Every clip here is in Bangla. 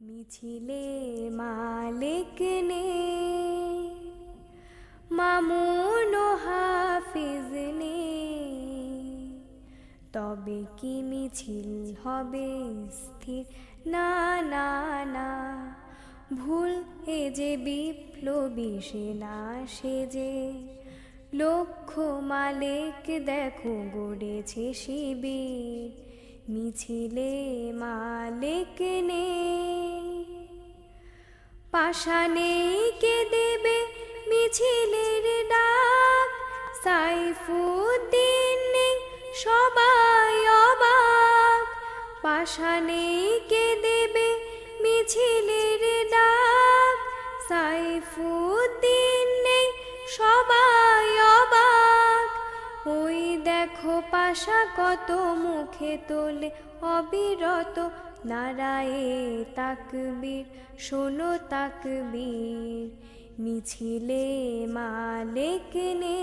মিছিলে মালিক নে মামুন ও হাফিজ নে, তবে কি মিছিল হবে স্থির? না না না, ভুল এ যে বিপ্লবী সেনা সেজে লক্ষ্য মালিক দেখো গড়েছে শিবির। মিছিলে মালিক নে পাষাণে কে দেবে মিছিলের ডাক, সাইফুদ্দিন নেই সবাই অবাক। পাষাণে কে দেবে মিছিলের ডাক, সাইফুদ্দিন নেই সবাই অবাক। ওই দেখো পাশা কত মুখে তোলে অবিরত নারায়ে তাকবীর, শোনো তাকবীর। মিছিলে মালিক নে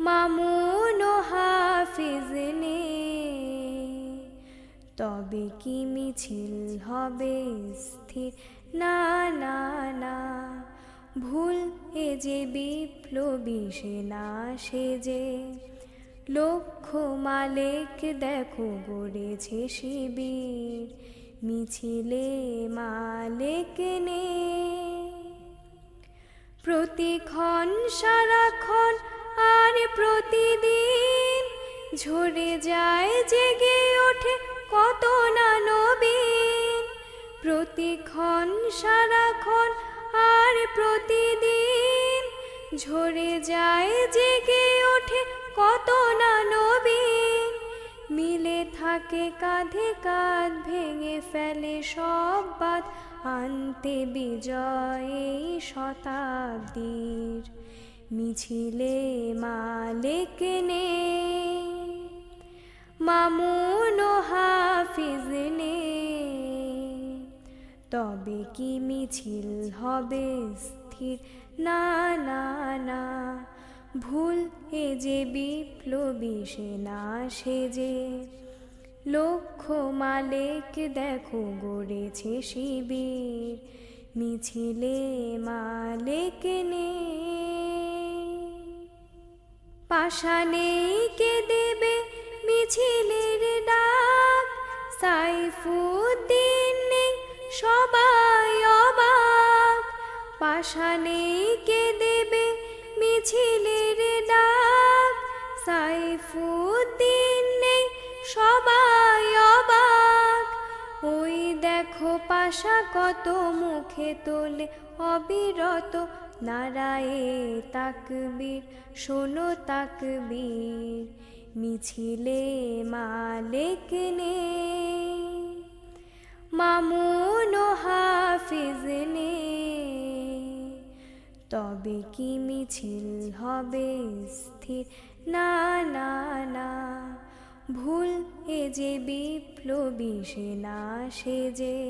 মামুন ও হাফিজ নে, তবে কি মিছিল হবে স্থির? না না না, ভুল এ যে বিপ্লবী সেনা সেজে লক্ষ্য মালিক দেখো গড়েছে শিবির। মিছিলে মালিক নে প্রতিক্ষণ সারাক্ষণ আর প্রতিদিন ঝরে যায় জেগে ওঠে কত না নবীন। প্রতিক্ষণ সারাক্ষণ আর প্রতিদিন ঝরে যায় জেগে ওঠে কত না নবীন। মিলে থাকে কাঁধে কাঁধ, ভেঙে ফেলে সব বাঁধ, আনতে বিজয় এই শতাব্দীর। মিছিলে মালিক নে মামুন ও হাফিজ নে, তবে কি মিছিল হবে স্থির? না না না, ভুল এ যে বিপ্লবী সেনা সেজে লক্ষ্য মালিক দেখো গড়েছে শিবির। মিছিলে মালিক নে পাষাণে কে দেবে মিছিলের ডাক, সাইফুদ্দিন নেই সবাই অবাক। পাষাণে কে দেবে মিছিলের ডাক, সাইফুদ্দিন নেই সবাই অবাক। ওই দেখো পাশা কত মুখে তোলে অবিরত নারায়ে তাকবীর, শোনো তাকবীর। মিছিলে মালিক নে মামুন ও হাফিজ নে, তবে কি মিছিল হবে স্থির? না না না, ভুল এ যে বিপ্লবী সেনা সেজে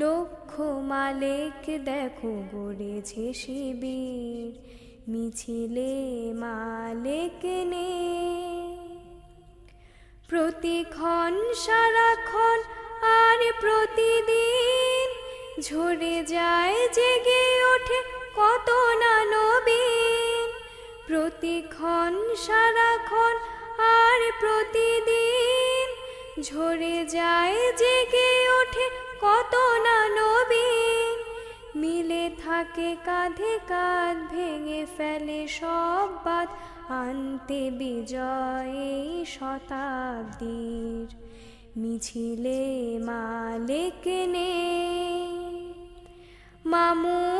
লক্ষ্য মালিক দেখো গড়েছে শিবির। মিছিলে মালিক নে প্রতিক্ষণ সারাক্ষণ আর প্রতিদিন ঝরে যায় জেগে ওঠে কত না নবীন। প্রতিক্ষণ সারাক্ষণ আর প্রতিদিন ঝরে যায় জেগে ওঠে কত না নবীন। মিলে থাকে কাঁধে কাঁধ, ভেঙে ফেলে সব বাঁধ, আনতে বিজয় এই শতাব্দীর। মিছিলে মালিক নে মামুন